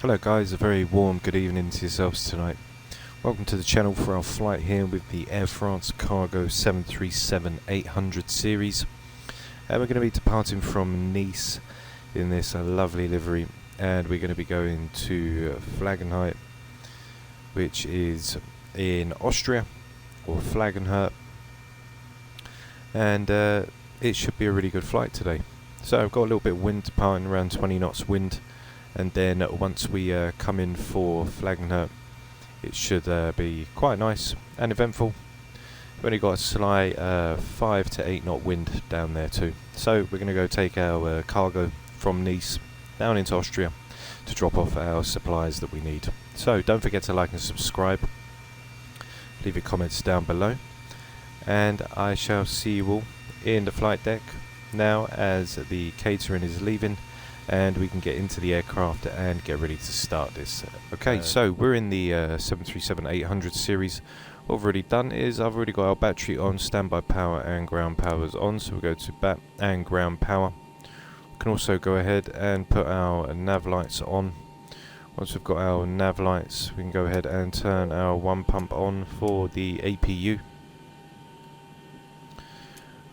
Hello guys, a very warm good evening to yourselves tonight. Welcome to the channel for our flight here with the Air France Cargo 737-800 series. And we're going to be departing from Nice in this lovely livery, and we're going to be going to Flagenfurt, which is in Austria, or Flagenfurt, and it should be a really good flight today. So I've got a little bit of wind, departing around 20 knots wind. And then once we come in for Flagenfurt, it should be quite nice and eventful. We've only got a slight 5 to 8 knot wind down there too. So we're going to go take our cargo from Nice down into Austria to drop off our supplies that we need. So don't forget to like and subscribe. Leave your comments down below. And I shall see you all in the flight deck now as the catering is leaving. And we can get into the aircraft and get ready to start this. Okay, so we're in the 737-800 series. What I've already done is I've already got our battery on, standby power and ground power is on. So we'll go to bat and ground power. We can also go ahead and put our nav lights on. Once we've got our nav lights, we can go ahead and turn our one pump on for the APU.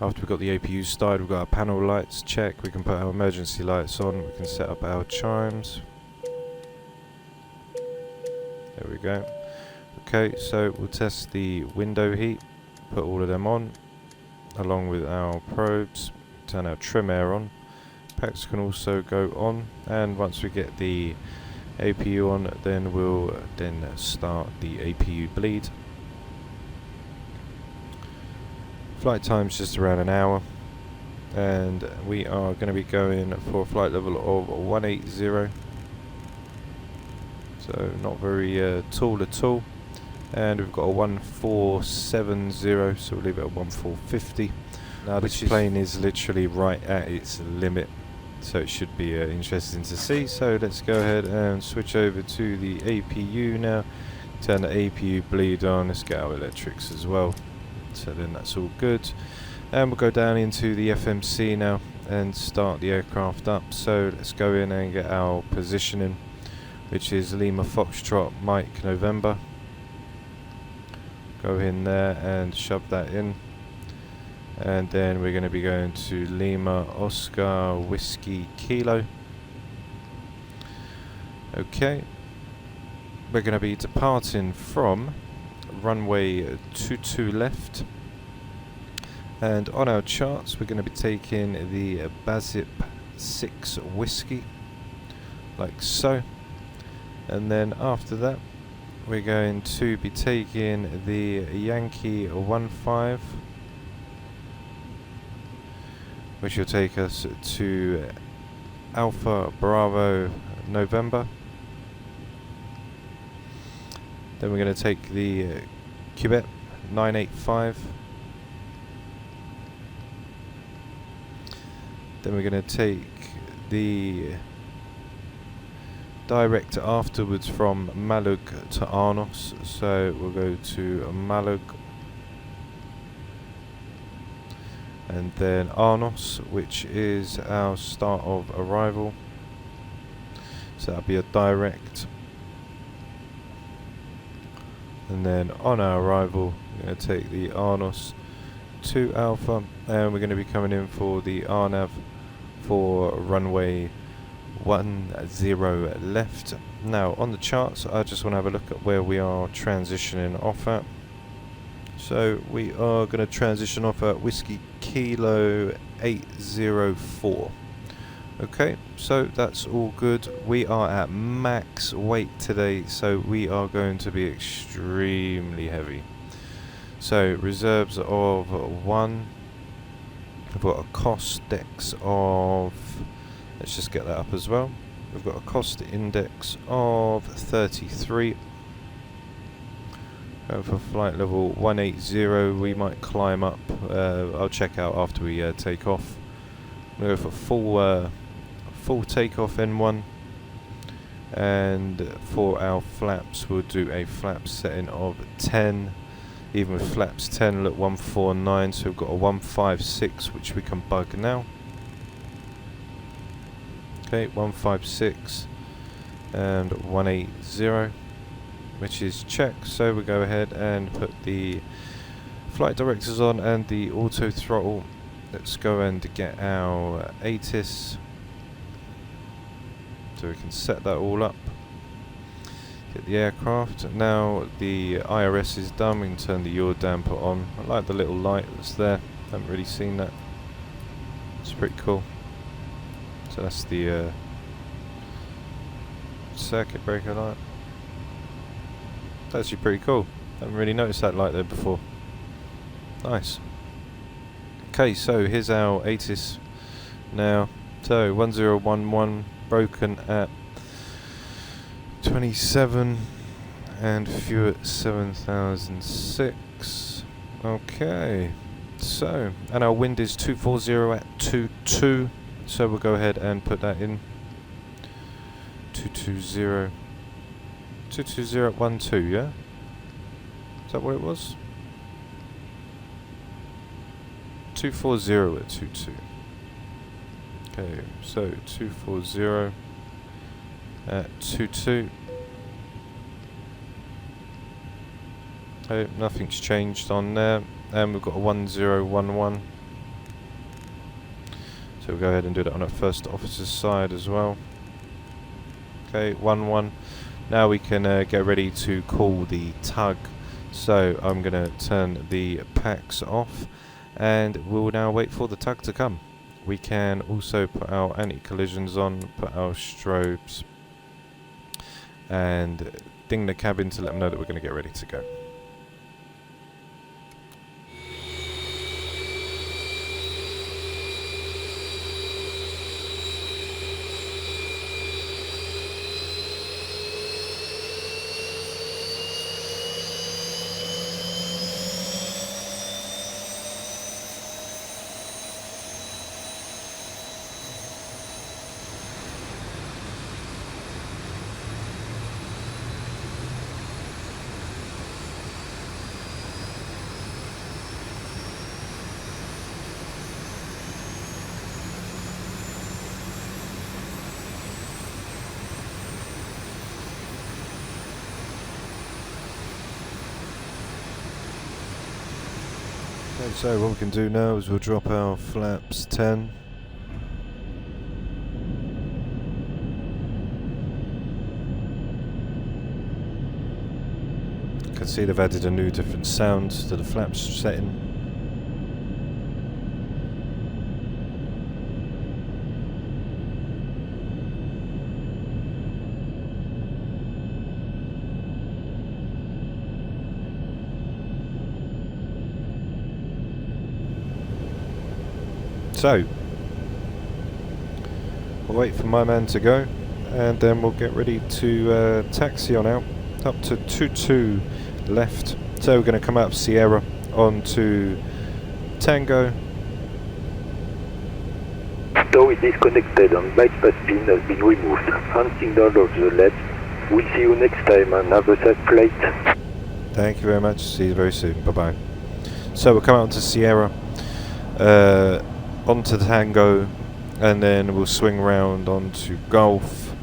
After we've got the APU started, we've got our panel lights, check. We can put our emergency lights on. We can set up our chimes. There we go. Okay, so we'll test the window heat. Put all of them on, along with our probes. Turn our trim air on. Packs can also go on. And once we get the APU on, then we'll start the APU bleed. Flight time's just around an hour, and we are going to be going for a flight level of 180, so not very tall at all. And we've got a 1470, so we'll leave it at 1450. Now this plane is literally right at its limit, so it should be interesting to see. So let's go ahead and switch over to the APU now. Turn the APU bleed on. Let's get our electrics as well. So then that's all good, and we'll go down into the FMC now and start the aircraft up. So let's go in and get our positioning, which is Lima Foxtrot Mike November. Go in there and shove that in, and then we're going to be going to Lima Oscar Whiskey Kilo. Okay, we're going to be departing from runway 22 left, and on our charts we're going to be taking the Bazip 6 whiskey like so, and then after that we're going to be taking the Yankee 15, which will take us to Alpha Bravo November. Then we're going to take the Quebec 985. Then we're going to take the direct afterwards from Malug to Arnos. So we'll go to Malug and then Arnos, which is our start of arrival. So that'll be a direct. And then on our arrival, we're going to take the Arnos to Alpha, and we're going to be coming in for the RNAV for runway 10 left. Now on the charts, I just want to have a look at where we are transitioning off at. So we are going to transition off at Whiskey Kilo 804. Okay, so that's all good. We are at max weight today, so we are going to be extremely heavy. So reserves of 1. We've got a cost dex of, let's just get that up as well. We've got a cost index of 33. Going for flight level 180, we might climb up. I'll check out after we take off. I'm going to go for full takeoff N1, and for our flaps we'll do a flap setting of 10. Even with flaps 10, look, 149, so we've got a 156 which we can bug now. Okay, 156, and 180, which is check. So we go ahead and put the flight directors on and the auto throttle. Let's go and get our ATIS so we can set that all up. Get the aircraft. Now the IRS is done, we can turn the yaw damper on. I like the little light that's there, haven't really seen that. It's pretty cool. So that's the circuit breaker light. That's actually pretty cool. Haven't really noticed that light there before. Nice. Okay, so here's our ATIS now. So 1011 broken at 27 and fuel at 7006. Okay, so, and our wind is 240 at 22, so we'll go ahead and put that in. 220 at 12, yeah? Is that what it was? 240 at 22. Okay, so 240 at 22. Okay, nothing's changed on there, and we've got a 1011. So we'll go ahead and do that on our first officer's side as well. Okay, 11. Now we can get ready to call the tug. So I'm going to turn the packs off, and we'll now wait for the tug to come. We can also put our anti-collisions on, put our strobes, and ding the cabin to let them know that we're going to get ready to go. Okay, so what we can do now is we'll drop our flaps 10. You can see they've added a new different sound to the flaps setting. So, we'll wait for my man to go, and then we'll get ready to taxi on out, up to 22 left. So we're going to come out of Sierra onto Tango. Tow is disconnected and bypass pin has been removed. Hand signal of the left. We'll see you next time and have a safe flight. Thank you very much, see you very soon, bye bye. So we'll come out onto Sierra, onto Tango, and then we'll swing round onto Golf,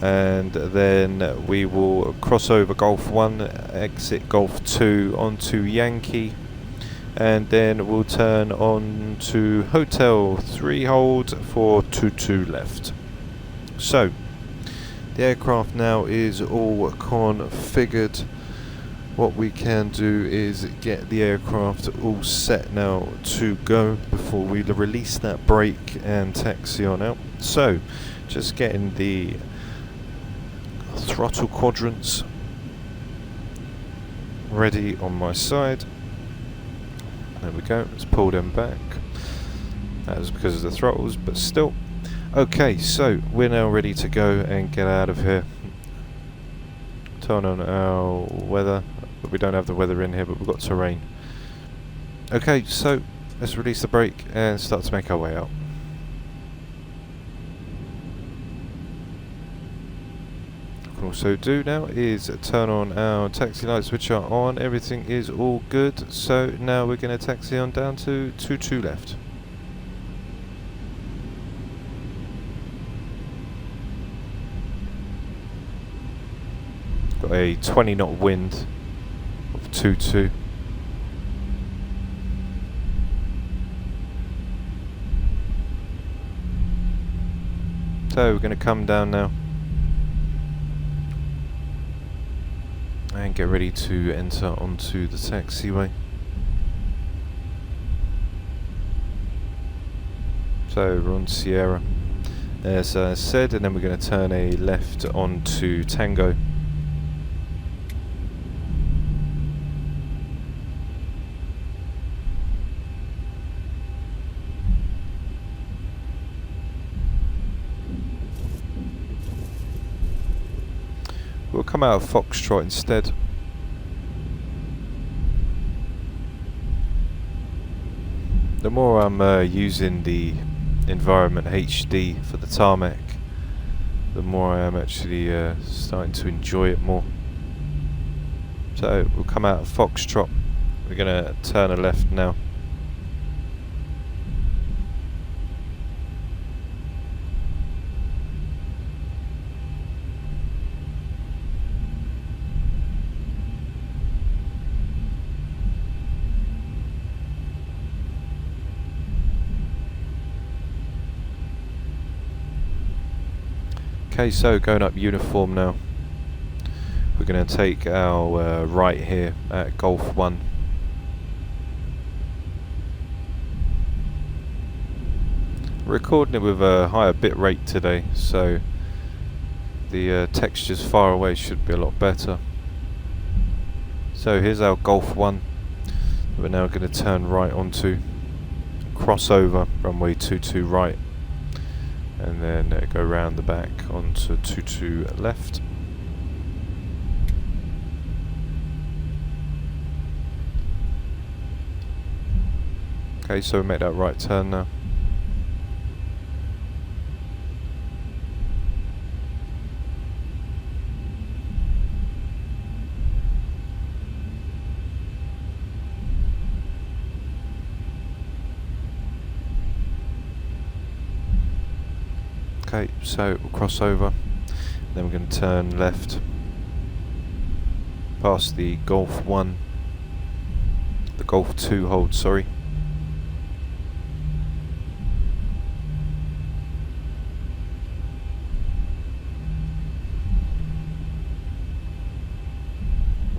and then we will cross over Golf 1, exit Golf 2 onto Yankee, and then we'll turn on to Hotel 3 hold for 22 left. So the aircraft now is all configured. What we can do is get the aircraft all set now to go before we release that brake and taxi on out. So, just getting the throttle quadrants ready on my side. There we go, let's pull them back. That was because of the throttles, but still. Okay, so we're now ready to go and get out of here. Turn on our weather. But we don't have the weather in here, but we've got terrain. Okay, so let's release the brake and start to make our way out. What we can also do now is turn on our taxi lights, which are on. Everything is all good. So now we're going to taxi on down to 22 left. Got a 20 knot wind of 2-2. So we're going to come down now and get ready to enter onto the taxiway. So we're on Sierra, as I said, and then we're going to turn a left onto Tango. We'll come out of Foxtrot instead. The more I'm using the environment HD for the tarmac, the more I am actually starting to enjoy it more. So we'll come out of Foxtrot. We're going to turn a left now. Okay, so going up uniform now. We're going to take our right here at Golf 1. Recording it with a higher bit rate today, so the textures far away should be a lot better. So here's our Golf 1. We're now going to turn right onto, crossover runway 22 right, and then go round the back onto 22 left. Okay, so we make that right turn now. Okay, so we'll cross over, then we're going to turn left past the Golf 1, the Golf 2 hold, sorry.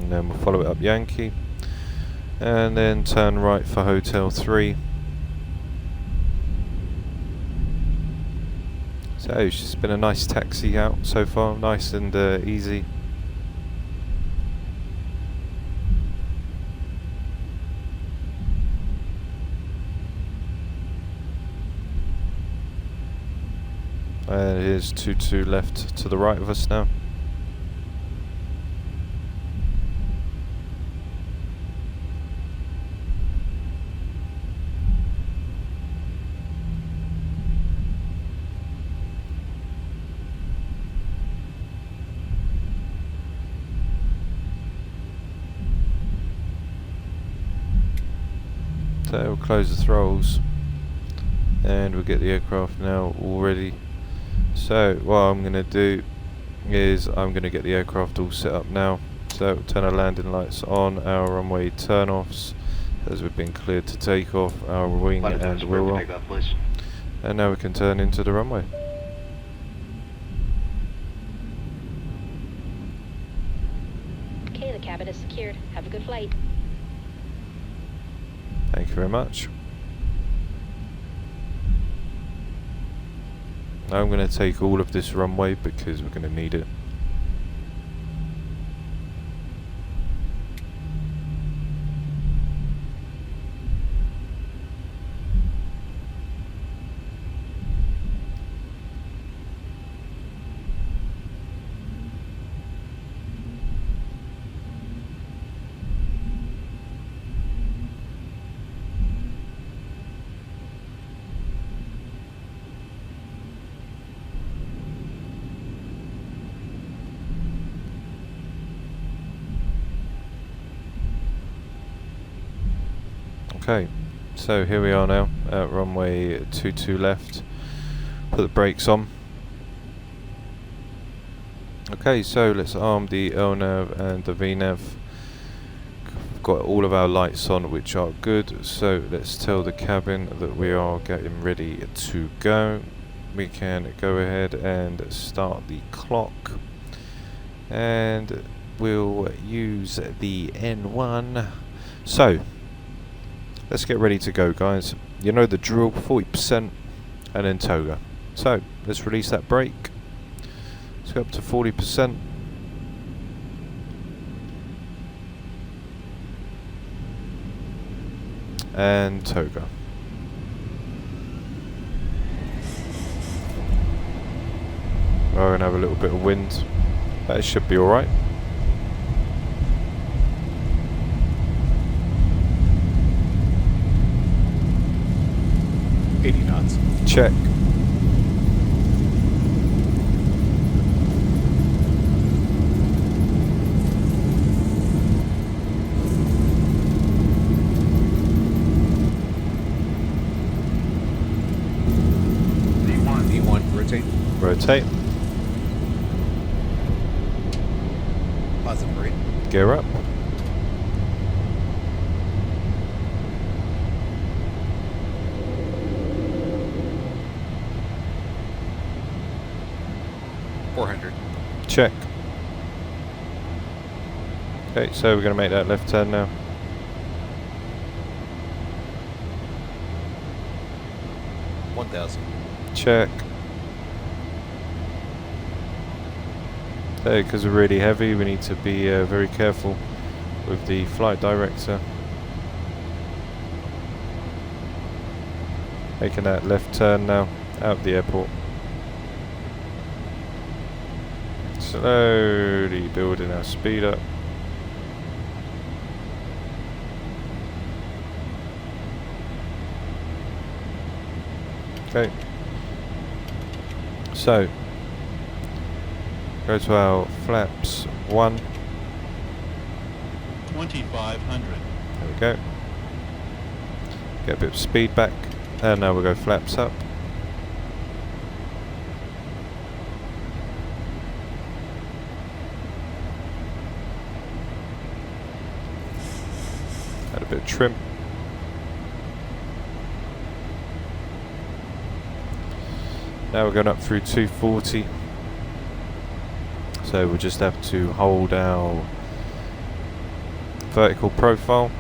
And then we'll follow it up Yankee, and then turn right for Hotel 3. So it's just been a nice taxi out so far, nice and easy. And here's 22 left to the right of us now. So we'll close the throttles and we'll get the aircraft now all ready. So what I'm going to do is I'm going to get the aircraft all set up now. So we'll turn our landing lights on, our runway turn-offs as we've been cleared to take off, our wing and wheel roll. And now we can turn into the runway. Okay, the cabin is secured. Have a good flight. Thank you very much. Now I'm going to take all of this runway because we're going to need it. Okay, so here we are now at runway 22 left. Put the brakes on Okay, so let's arm the RNAV and the VNAV. We've got all of our lights on, which are good, so let's tell the cabin that we are getting ready to go. We can go ahead and start the clock, and we'll use the N1. So let's get ready to go, guys. You know the drill, 40% and then toga. So let's release that brake. Let's go up to 40%. And toga. We're going to have a little bit of wind. That should be alright. knots. Check. D1, rotate. Rotate. Positive rate. Gear up. Check. Okay, so we're going to make that left turn now. Check. So, because we're really heavy, we need to be very careful with the flight director. Making that left turn now, out of the airport. Slowly building our speed up. Okay. So, go to our flaps 1. 2500. There we go. Get a bit of speed back. And now we'll go flaps up. Add a bit of trim. Now we're going up through 240. So we'll just have to hold our vertical profile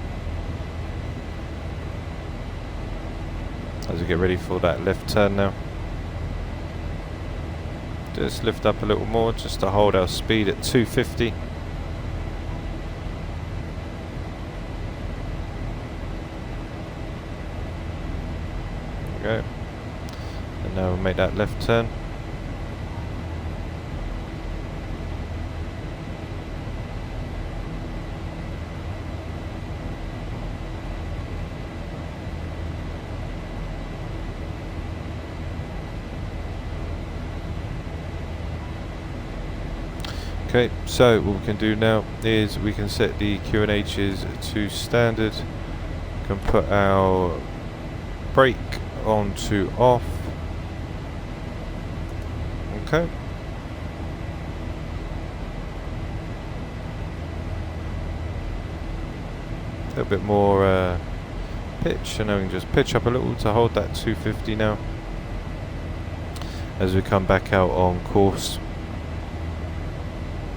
as we get ready for that left turn now. Just lift up a little more just to hold our speed at 250. There we go. And now we'll make that left turn. Okay, so what we can do now is we can set the QNHs to standard. We can put our brake on to off. Okay. A little bit more pitch, and then we can just pitch up a little to hold that 250 now as we come back out on course.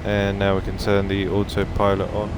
And now we can turn the autopilot on.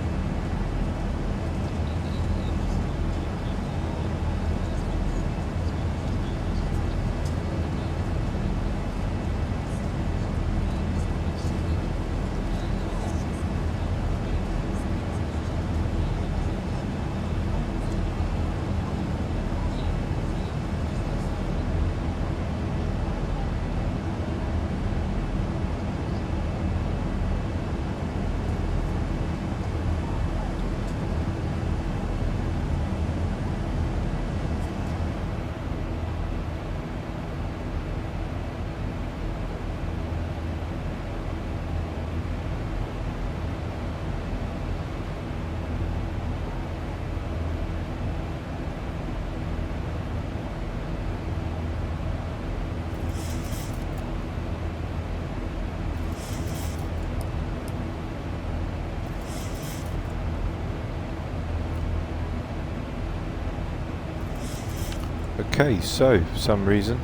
Okay, so for some reason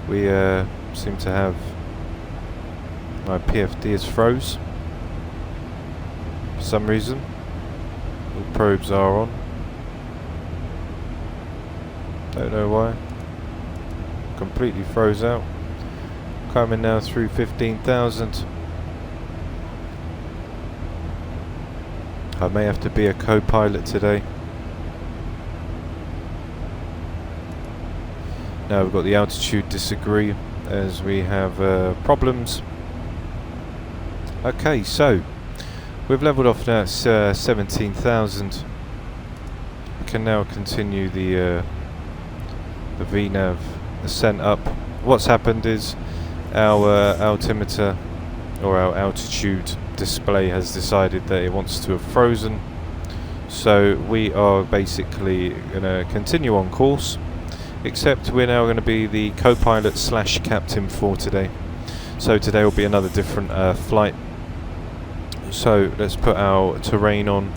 we seem to have my PFD is froze. For some reason, all probes are on. Don't know why. Completely froze out. Coming now through 15,000. I may have to be a co-pilot today. Now we've got the altitude disagree as we have problems. Okay, so we've leveled off now at 17,000. We can now continue the VNAV ascent up. What's happened is our altimeter or our altitude display has decided that it wants to have frozen. So we are basically going to continue on course, except we're now going to be the co-pilot / captain for today. So today will be another different flight. So let's put our terrain on.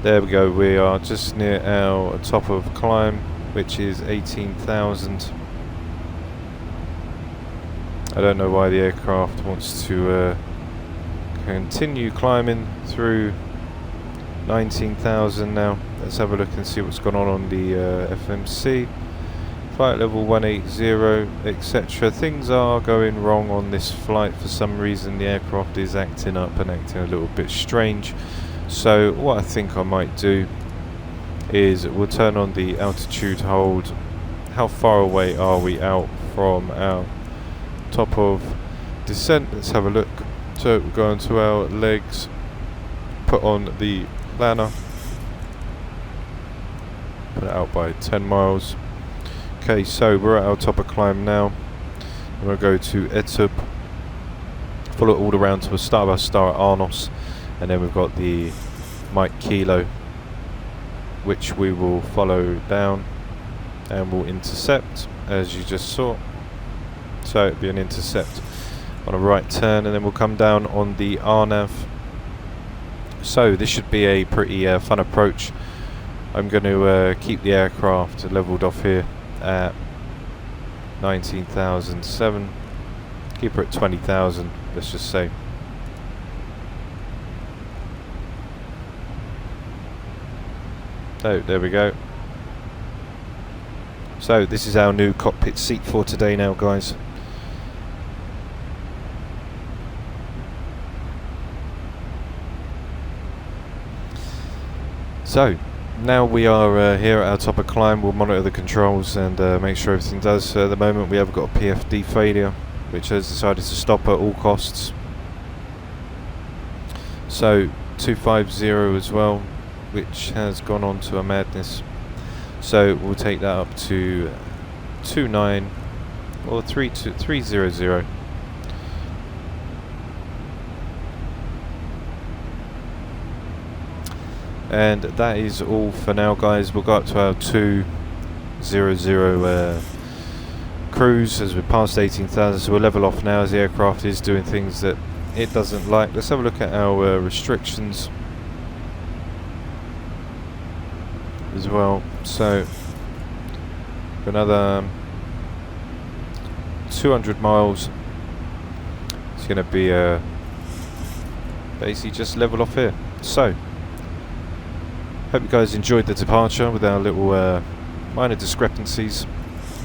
There we go, we are just near our top of climb, which is 18,000. I don't know why the aircraft wants to continue climbing through 19,000 now. Let's have a look and see what's gone on the FMC. Flight level 180, etc. Things are going wrong on this flight for some reason. The aircraft is acting up and acting a little bit strange. So what I think I might do is we'll turn on the altitude hold. How far away are we out from our top of descent? Let's have a look. So we'll go onto our legs, put on the planner, put it out by 10 miles. Okay, so we're at our top of climb now. And we'll go to Etub, follow it all around to a start of our star at Arnos, and then we've got the Mike Kilo, which we will follow down and we'll intercept as you just saw. So it'll be an intercept on a right turn, and then we'll come down on the RNAV. So this should be a pretty fun approach. I'm going to keep the aircraft leveled off here at 19,007. Keep her at 20,000, let's just say. Oh, there we go. So this is our new cockpit seat for today now, guys. So now we are here at our top of climb. We'll monitor the controls and make sure everything does. At the moment we have got a PFD failure, which has decided to stop at all costs. So 250 as well, which has gone on to a madness. So we'll take that up to 29 or 300. And that is all for now, guys. We'll go up to our 200 cruise as we're past 18,000. So we'll level off now as the aircraft is doing things that it doesn't like. Let's have a look at our restrictions as well. So another 200 miles. It's going to be basically just level off here. So hope you guys enjoyed the departure with our little minor discrepancies.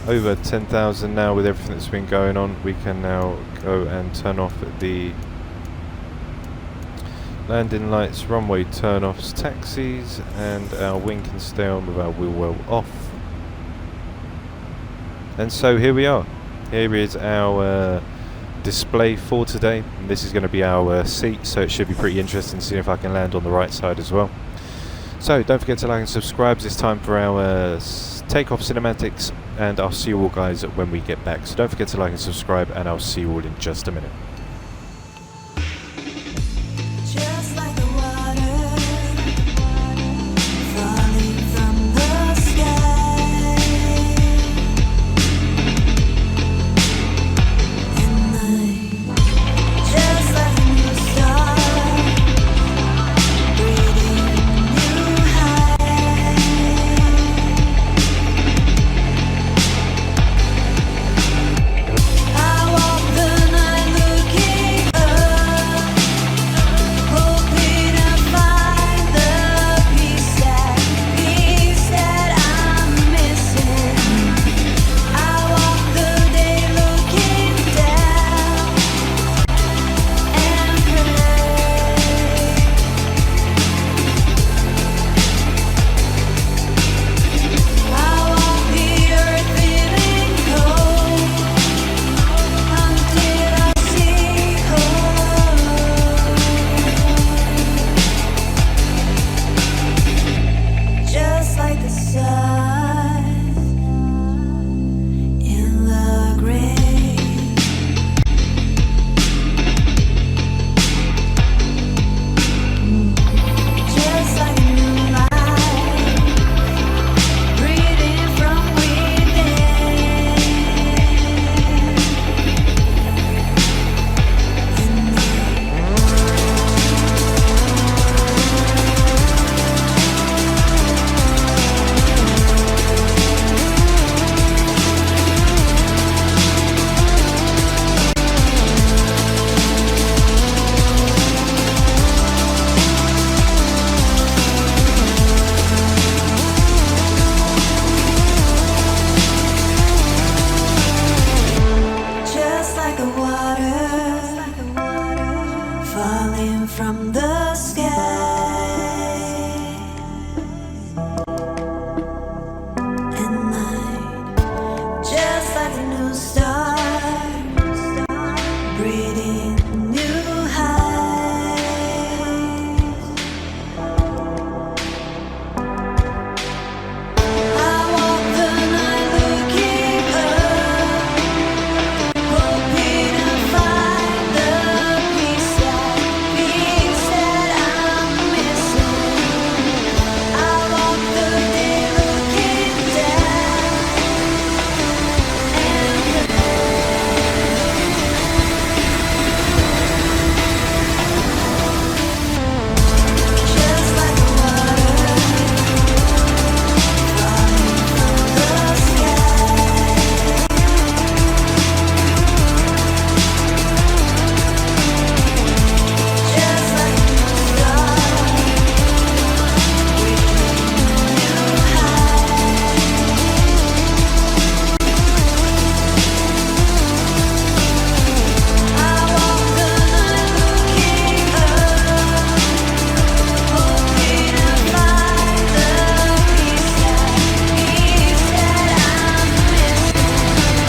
Over 10,000 now with everything that's been going on. We can now go and turn off the landing lights, runway turn-offs, taxis, and our wing can stay on with our wheel well off. And so here we are. Here is our display for today. And this is going to be our seat, so it should be pretty interesting to see if I can land on the right side as well. So don't forget to like and subscribe. It's time for our takeoff cinematics, and I'll see you all guys when we get back. So don't forget to like and subscribe, and I'll see you all in just a minute. falling from the sky. At night, just like a new star, breathing new highs. I walk the night looking up, hoping to find the peace that I'm missing. I walk the day looking down and just like the water falling from the sky. Just like a new star, breathing new highs. I walk the night looking up, hoping to find the peace that I'm missing. I walk the day looking down and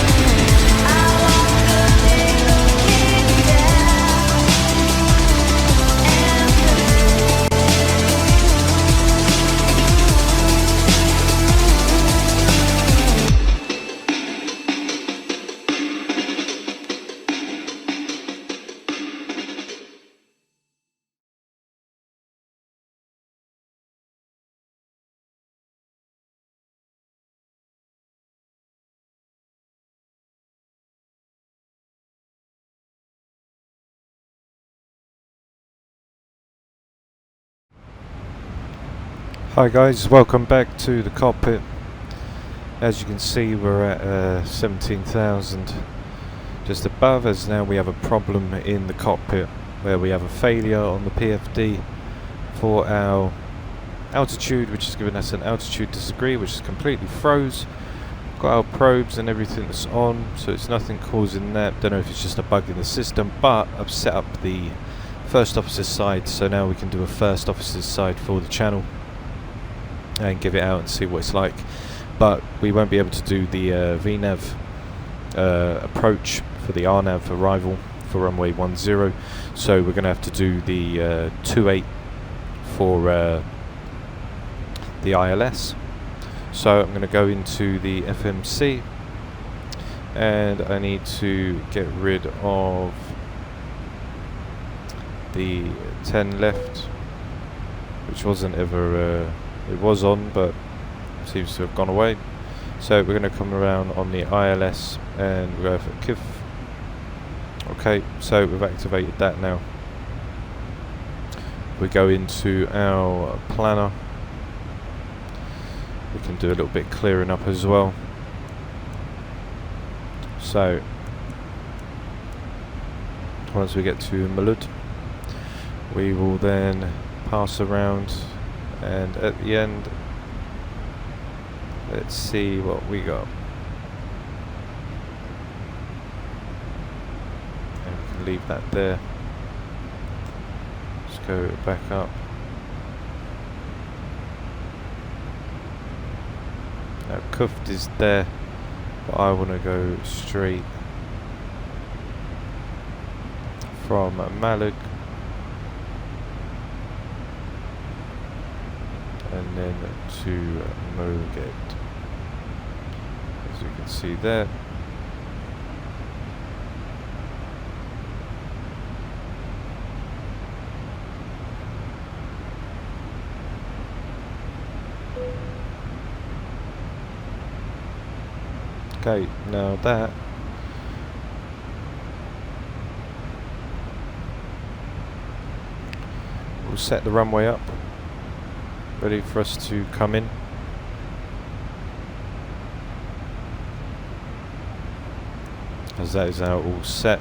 Hi guys, welcome back to the cockpit. As you can see, we're at 17,000 just above, as now we have a problem in the cockpit where we have a failure on the PFD for our altitude, which has given us an altitude disagree, which is completely froze. Got our probes and everything that's on, so it's nothing causing that. Don't know if it's just a bug in the system, but I've set up the first officer's side, so now we can do a first officer's side for the channel and give it out and see what it's like. But we won't be able to do the VNAV approach for the RNAV arrival for runway 10, so we're going to have to do the 28 for the ILS. So I'm going to go into the FMC and I need to get rid of the 10 left, which wasn't ever it was on, but seems to have gone away. So we're going to come around on the ILS and we'll go for KIF. Okay, so we've activated that now. We go into our planner. We can do a little bit clearing up as well. So once we get to Malud, we will then pass around, and at the end, let's see what we got. And we can leave that there. Let's go back up. Now Couldnt is there, but I want to go straight from Malug and then to Moged, as you can see there. Okay, now that we'll set the runway up, ready for us to come in. As that is now all set,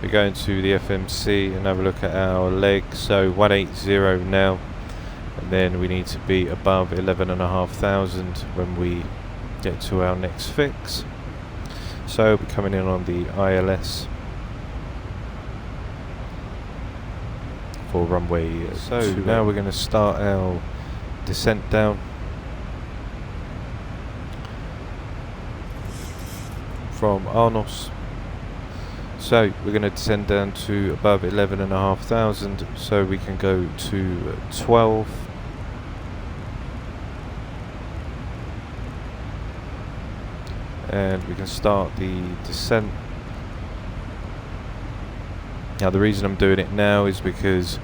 we go into the FMC and have a look at our leg. So 180 now, and then we need to be above 11,500 when we get to our next fix. So we're coming in on the ILS. for runway. So 28. now we're going to start our descent down from Arnos. So we're going to descend down to above 11,500, so we can go to 12. And we can start the descent. Now the reason I'm doing it now is because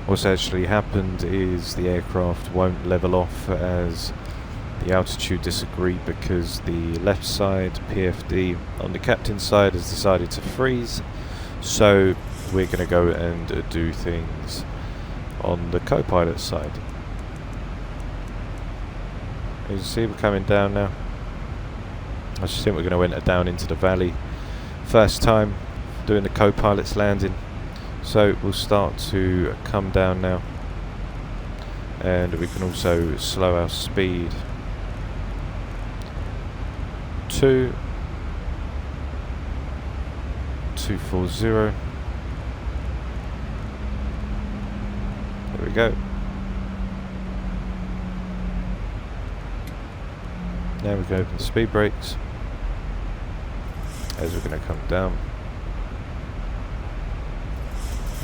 what's actually happened is the aircraft won't level off as the altitude disagreed, because the left side PFD on the captain's side has decided to freeze. So we're going to go and do things on the co-pilot side. As you see, we're coming down now. I just think we're going to enter down into the valley. First time doing the co-pilot's landing. So we'll start to come down now. And we can also slow our speed to 240. There we go. Now we can open the speed brakes as we're going to come down.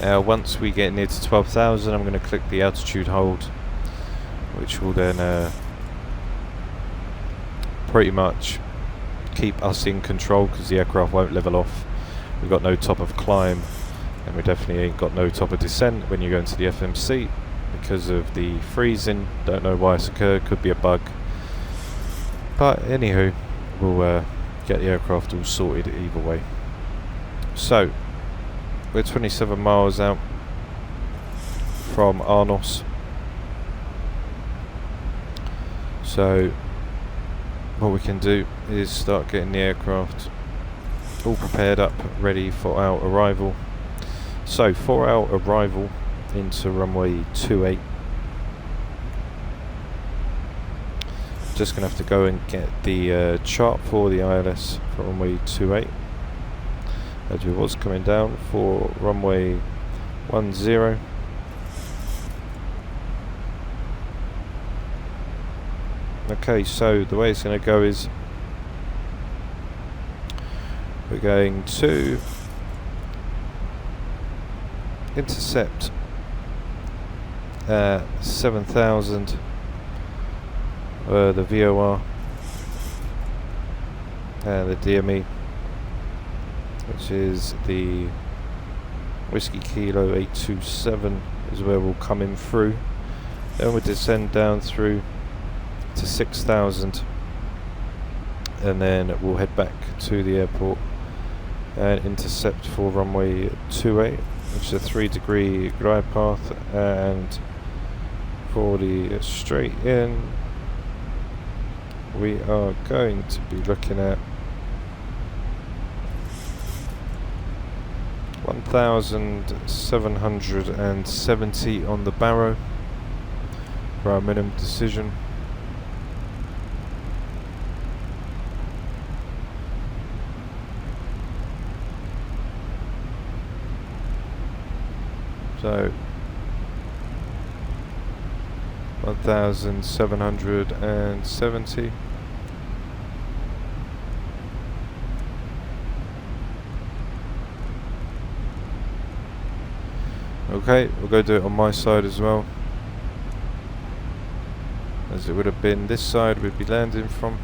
Now once we get near to 12,000, I'm going to click the altitude hold, which will then pretty much keep us in control, because the aircraft won't level off. We've got no top of climb, and we definitely ain't got no top of descent when you go into the FMC because of the freezing. Don't know why it's occurred, could be a bug. But anywho, we'll get the aircraft all sorted either way. So we're 27 miles out from Arnos. So what we can do is start getting the aircraft all prepared up, ready for our arrival. So for our arrival into runway 28, just going to have to go and get the chart for the ILS for runway 28, as we was coming down for runway 10. Okay, so the way it's going to go is we're going to intercept 7,000 the VOR and the DME, which is the Whiskey Kilo 827, is where we'll come in through. Then we'll descend down through to 6,000, and then we'll head back to the airport and intercept for runway 28, which is a 3-degree glide path, and for the straight in we are going to be looking at 1,770 on the barrow for our minimum decision. So 1,770. Okay, we'll go do it on my side as well, as it would have been this side we'd be landing from.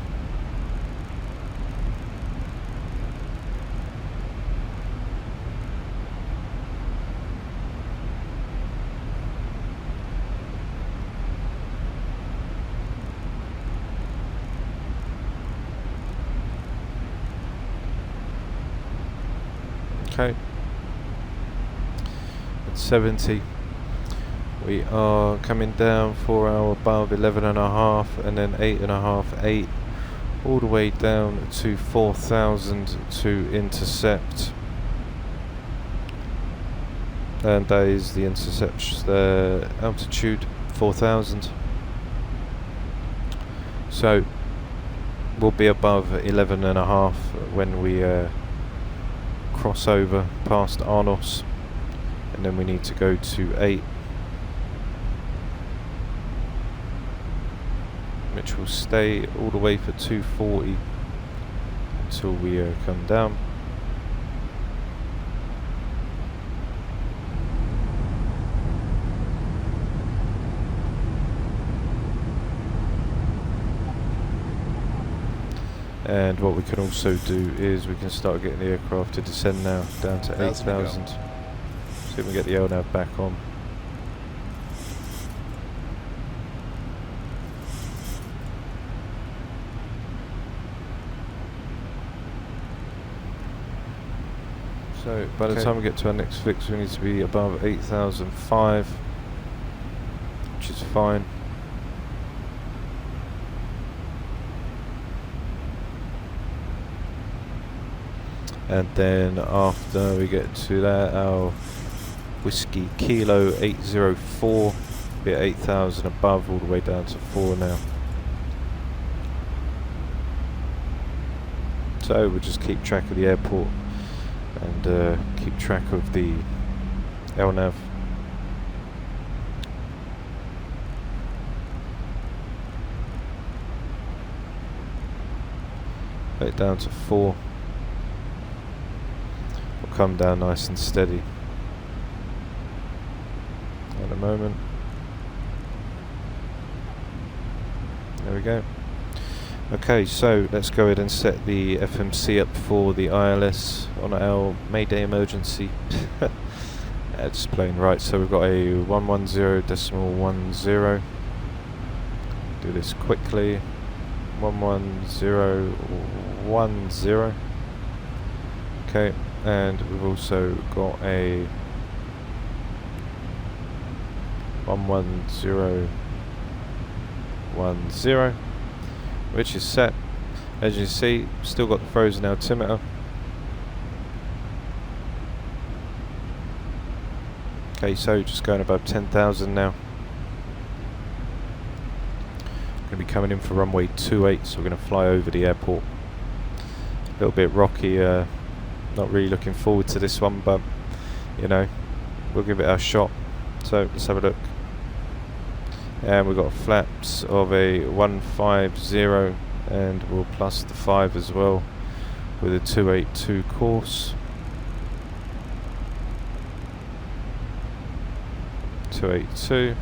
Okay, at 70 we are coming down for our above 11.5 and then 8.5, 8 all the way down to 4,000 to intercept, and that is the intercept, the altitude 4,000. So we'll be above 11.5 when we cross over past Arnos, and then we need to go to 8, which will stay all the way for 240 until we come down. And what we can also do is we can start getting the aircraft to descend now down to 8,000. See if we can get the LNAV back on. So by the time we get to our next fix, we need to be above 8,005, which is fine. And then after we get to that, our Whiskey Kilo 804, be at 8,000 above, all the way down to 4 now. So we'll just keep track of the airport and keep track of the LNAV. Put it down to 4. Will come down nice and steady at the moment. There we go. Okay, so let's go ahead and set the FMC up for the ILS on our Mayday emergency. Just playing right, so we've got a 110.10. Do this quickly. 11010. Okay, and we've also got a 11010, which is set. As you see, still got the frozen altimeter. Okay, so just going above 10,000 now. Going to be coming in for runway 28, so we're going to fly over the airport. A little bit rocky, not really looking forward to this one, but you know, we'll give it our shot. So let's have a look. And we've got flaps of a 150, and we'll plus the 5 as well with a 282 course. 282.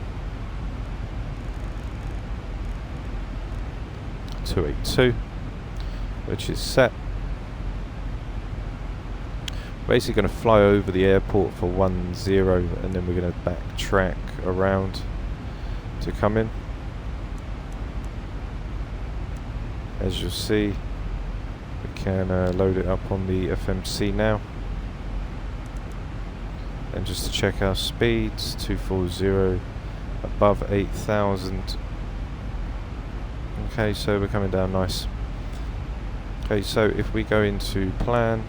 282, which is set. Basically going to fly over the airport for 10, and then we're going to backtrack around to come in. As you'll see, we can load it up on the FMC now. And just to check our speeds, 240 above 8,000. Okay, so we're coming down nice. Okay, so if we go into plan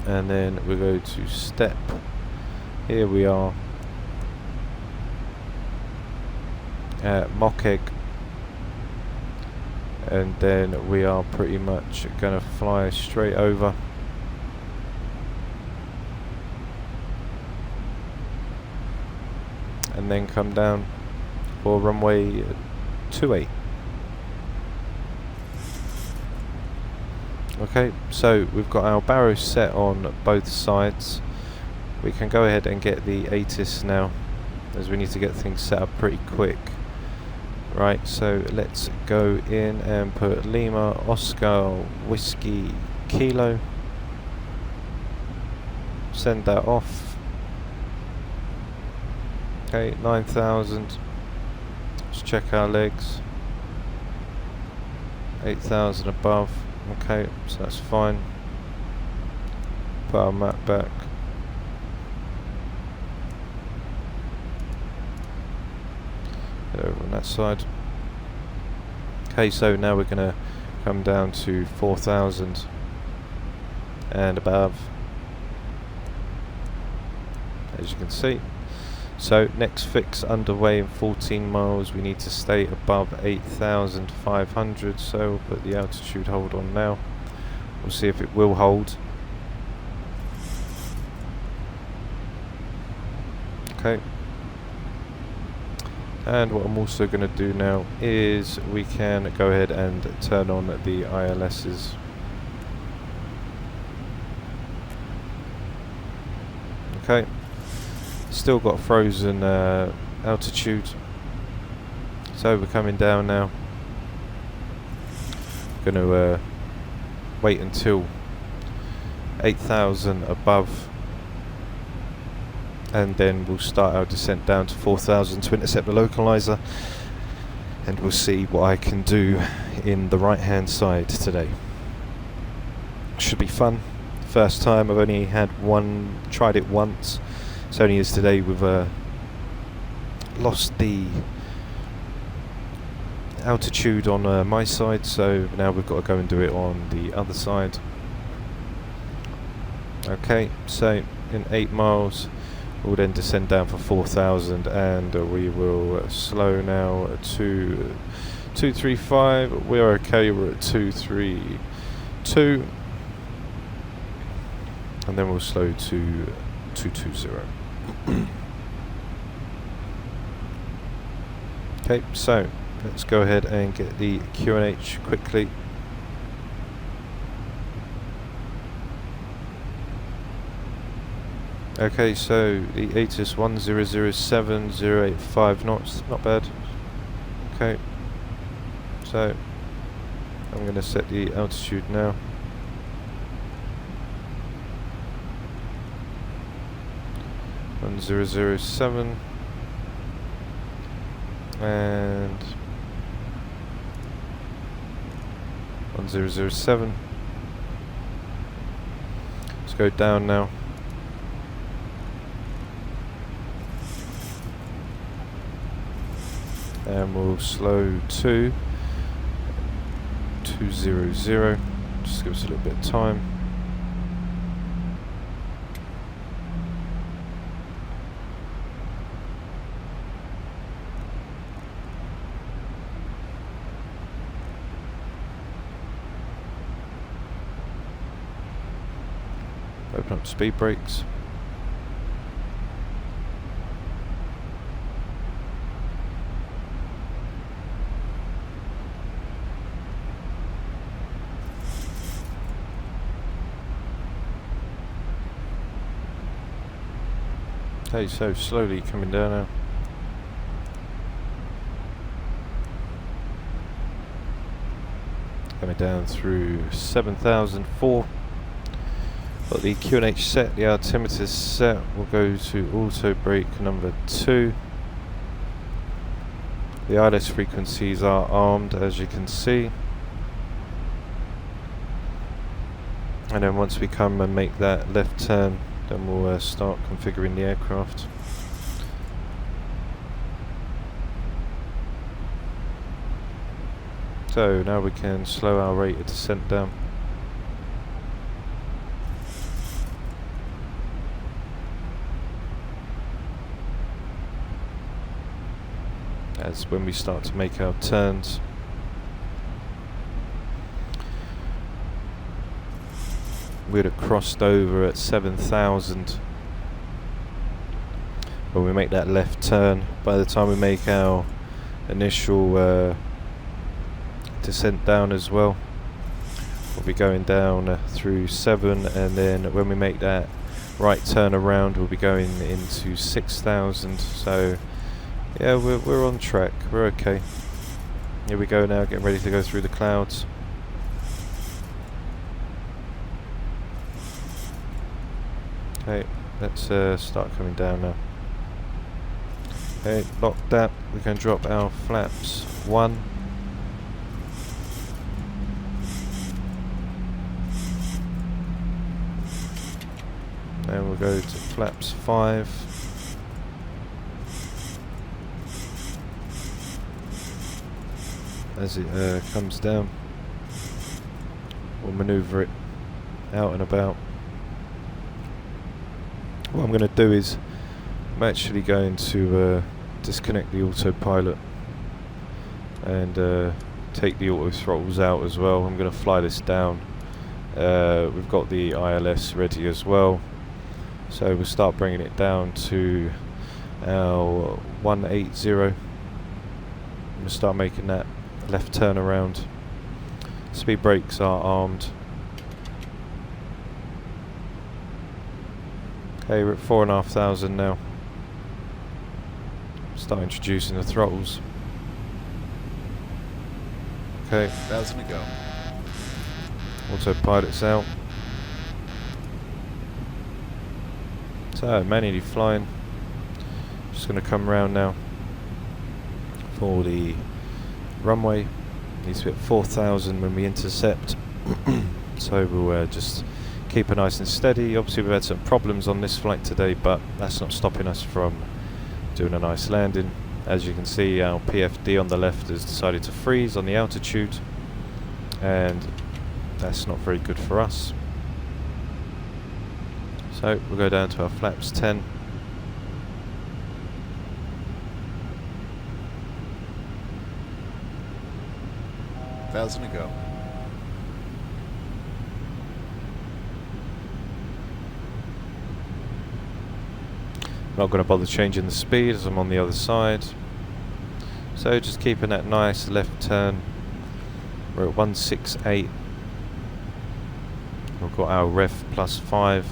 and then we go to step, here we are at Mockegg, and then we are pretty much gonna fly straight over. And then come down for runway 28. Okay, so we've got our barrows set on both sides. We can go ahead and get the ATIS now, as we need to get things set up pretty quick. Right, so let's go in and put Lima Oscar Whiskey Kilo. Send that off. Okay, 9,000. Let's check our legs. 8,000 above. Okay, so that's fine. Put our map back. Head over on that side. Okay, so now we're going to come down to 4,000 and above, as you can see. So next fix underway in 14 miles. We need to stay above 8,500, so we'll put the altitude hold on now. We'll see if it will hold. Okay. And what I'm also going to do now is we can go ahead and turn on the ILSs. Okay. Still got frozen altitude. So we're coming down now. Going to wait until 8,000 above, and then we'll start our descent down to 4,000 to intercept the localizer, and we'll see what I can do in the right hand side today. Should be fun. First time. I've only tried it once. It's only as today we've lost the altitude on my side, so now we've got to go and do it on the other side. Okay, so in 8 miles we'll then descend down for 4,000, and we will slow now to 235. We're okay, we're at 232, and then we'll slow to 220. Okay, so let's go ahead and get the QNH quickly. Okay, so the ASUS 1007, 085 knots, not bad. Okay, so I'm going to set the altitude now. One 007 and 1007. Let's go down now. And we'll slow to 200. Just give us a little bit of time. Open up speed brakes. Okay, so slowly coming down now. Coming down through 7,004. Got the QNH set, the altimeter set. We'll go to auto brake number 2. The ILS frequencies are armed, as you can see. And then once we come and make that left turn, then we'll start configuring the aircraft. So now we can slow our rate of descent down. As when we start to make our turns. We'd have crossed over at 7,000 when we make that left turn. By the time we make our initial descent down as well, we'll be going down through 7, and then when we make that right turn around, we'll be going into 6,000. So yeah, we're on track, we're okay. Here we go now, getting ready to go through the clouds. Okay, let's start coming down now. Okay, lock that. We can drop our flaps 1. And we'll go to flaps 5. As it comes down, we'll manoeuvre it out and about. What I'm going to do is I'm actually going to disconnect the autopilot and take the auto throttles out as well. I'm going to fly this down. We've got the ILS ready as well, so we'll start bringing it down to Our 180. We'll start making that left turn around. Speed brakes are armed. Okay, we're at 4,500 now. Start introducing the throttles. Okay. 1,000 to go. Autopilot's out. So, manually flying. Just going to come around now for the runway. Needs to be at 4,000 when we intercept. So we'll just keep it nice and steady. Obviously we've had some problems on this flight today, but that's not stopping us from doing a nice landing. As you can see, our PFD on the left has decided to freeze on the altitude, and that's not very good for us. So we'll go down to our flaps 10. $1,000 to go. Not going to bother changing the speed as I'm on the other side. So just keeping that nice left turn. We're at 168. We've got our ref +5.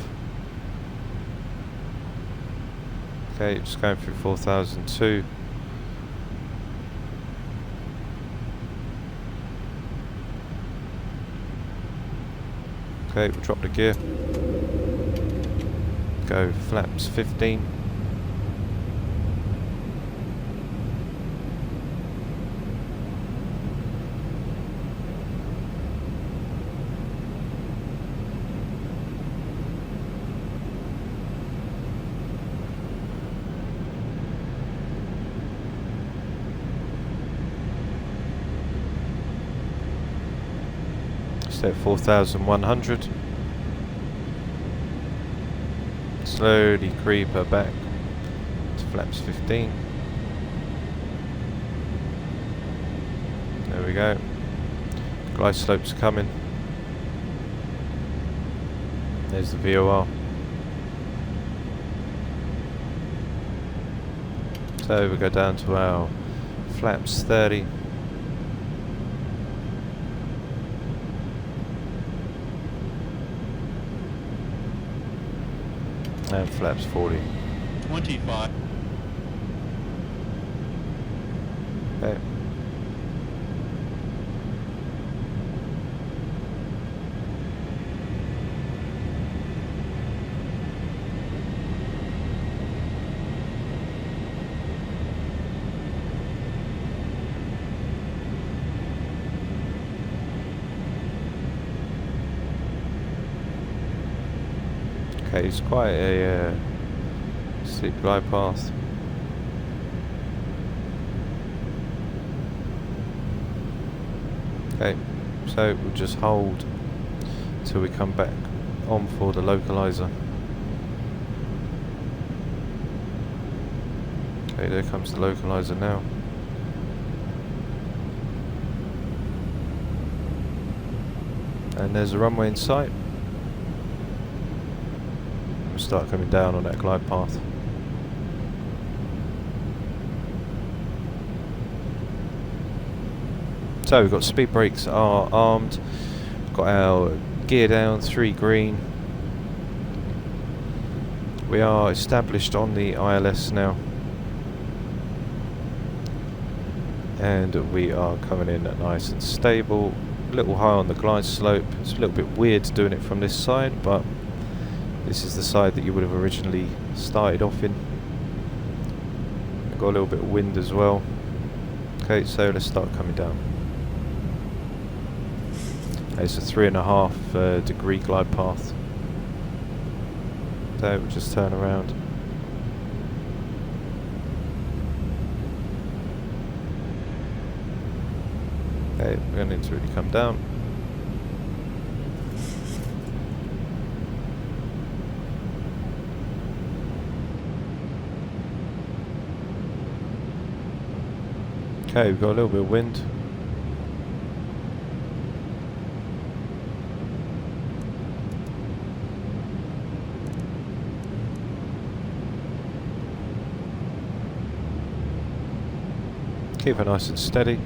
Okay, just going through 4,002. Okay, we'll drop the gear. Go flaps 15. Stay at 4,100. Slowly creep her back to flaps 15. There we go. Glide slope's coming. There's the VOR. So we go down to our flaps 30. And flaps 40. 25. Okay. Okay, it's quite a steep glide path. Okay, so we'll just hold till we come back on for the localizer. Okay, there comes the localizer now. And there's a runway in sight. We'll start coming down on that glide path. So we've got speed brakes are armed. We've got our gear down, 3 green. We are established on the ILS now. And we are coming in nice and stable. A little high on the glide slope. It's a little bit weird doing it from this side, but this is the side that you would have originally started off in. We've got a little bit of wind as well. Okay, so let's start coming down. It's a 3.5 degree glide path. So we'll just turn around. Okay, we're going to need to really come down. Okay, we've got a little bit of wind. Keep it nice and steady.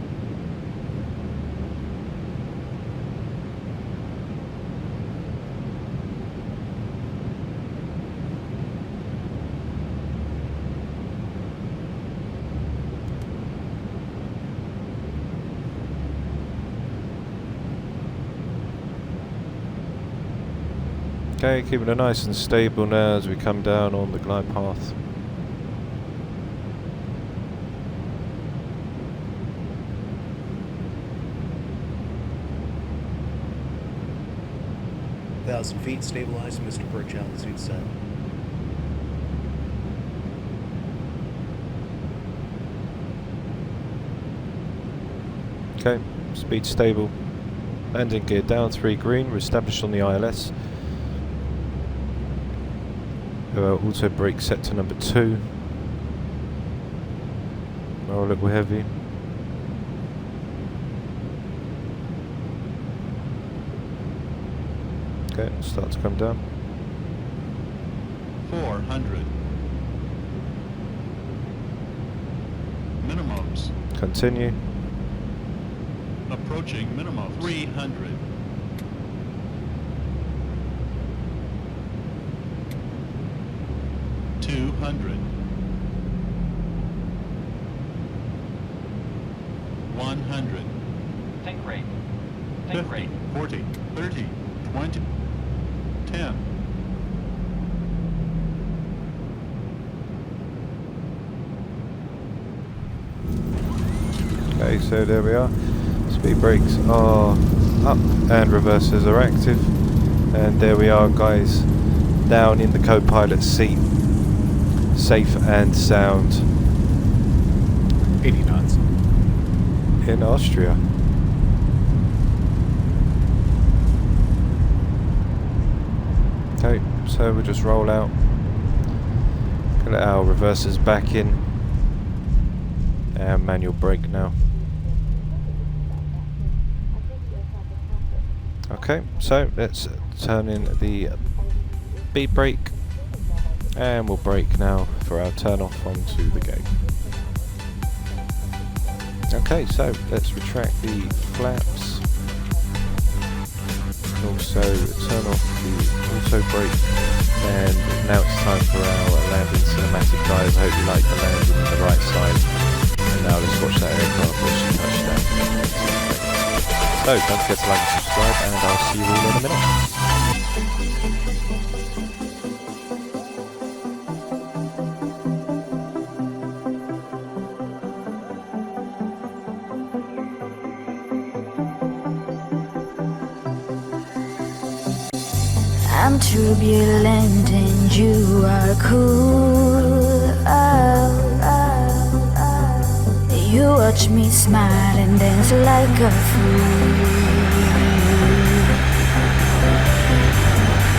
Okay, keeping it nice and stable now as we come down on the glide path. Feet, stabilized, Mr. Perch, altitude set. Okay, speed stable. Landing gear down, 3 green, we're established on the ILS. Auto brake set to number 2. Oh, a little heavy. Okay, start to come down. 400. Minimums. Continue. Approaching minimum. 300. $200. 100. Think rate. Think 50, rate. 40, 30, 20, 10. Okay, so there we are. Speed brakes are up and reversers are active. And there we are, guys, down in the co-pilot seat. Safe and sound 80 knots. in Austria. Okay, so we'll just roll out. Let our reversers back in. And manual brake now. Okay, so let's turn in the speed brake. And we'll brake now for our turn off onto the gate. Okay, so let's retract the flaps. Also turn off the auto brake. And now it's time for our landing cinematic, guys. I hope you like the landing on the right side. And now let's watch that aircraft as she touches down. So don't forget to like and subscribe, and I'll see you all in a minute. I'm turbulent and you are cool. You watch me smile and dance like a fool.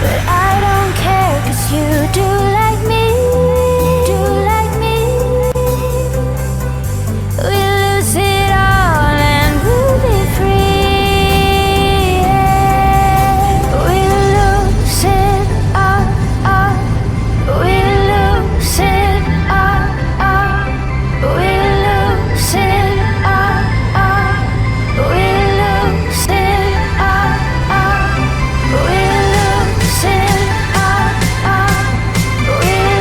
But I don't care, 'cause you do like me. Do like me. We lose it all and we'll be free. We lose it all. We lose it all. We lose it all. We lose it all. We lose it all. We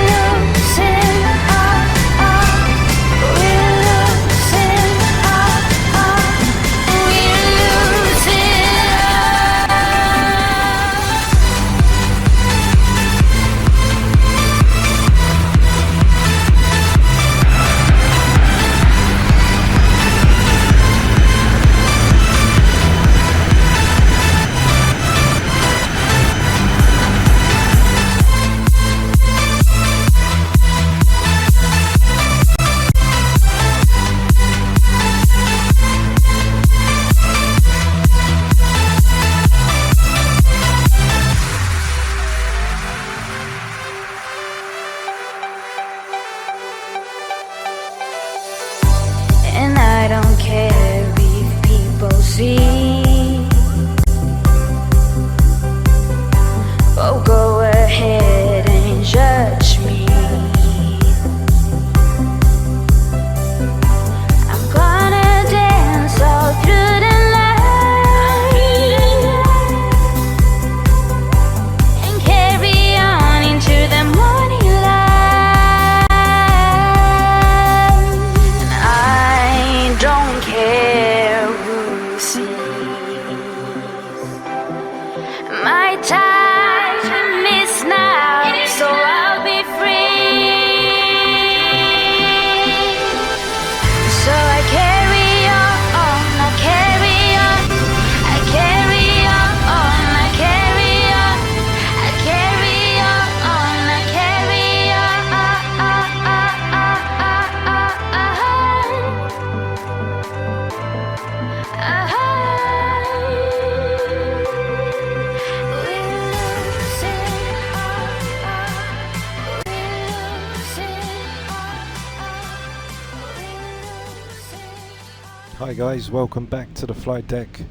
Hi guys, welcome back to the flight deck.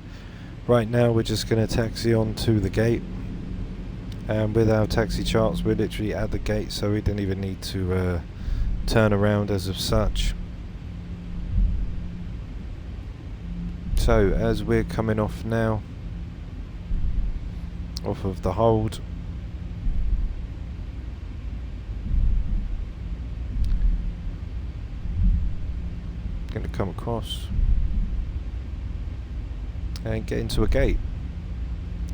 Right now we're just going to taxi on to the gate, and with our taxi charts we're literally at the gate, so we didn't even need to turn around as of such. So as we're coming off now, off of the hold, going to come across and get into a gate.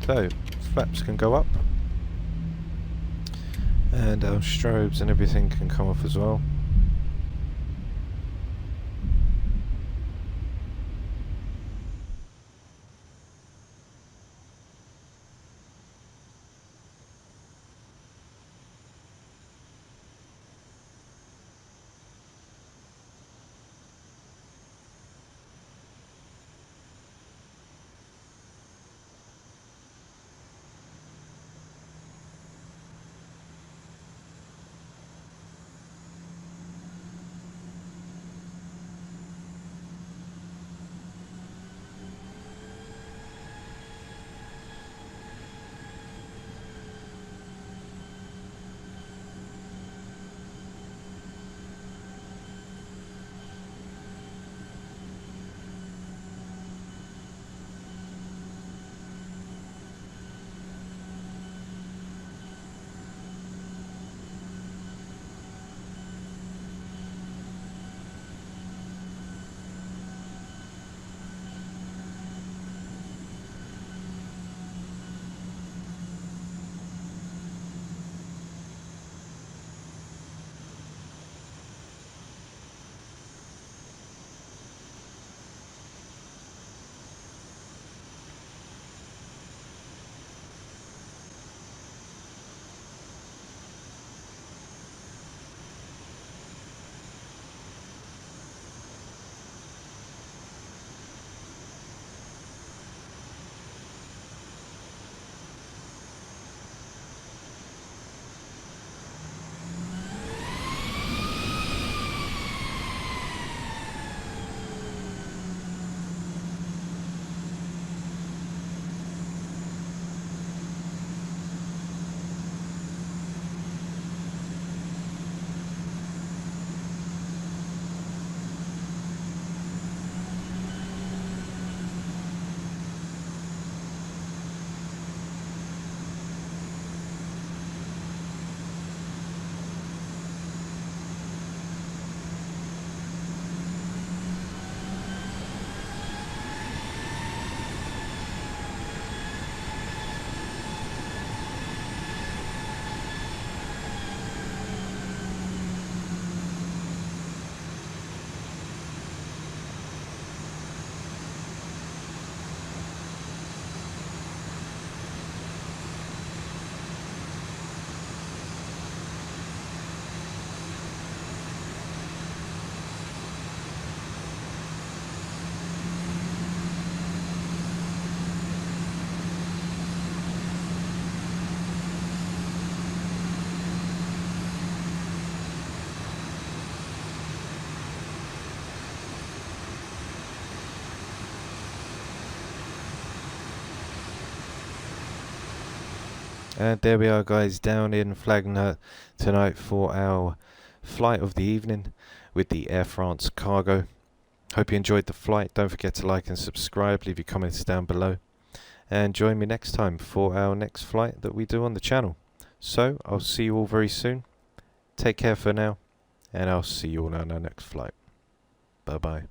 So flaps can go up and our strobes and everything can come off as well. And there we are guys, down in Flagenfurt tonight for our flight of the evening with the Air France cargo. Hope you enjoyed the flight. Don't forget to like and subscribe, leave your comments down below, and join me next time for our next flight that we do on the channel. So I'll see you all very soon. Take care for now, and I'll see you all on our next flight. Bye bye.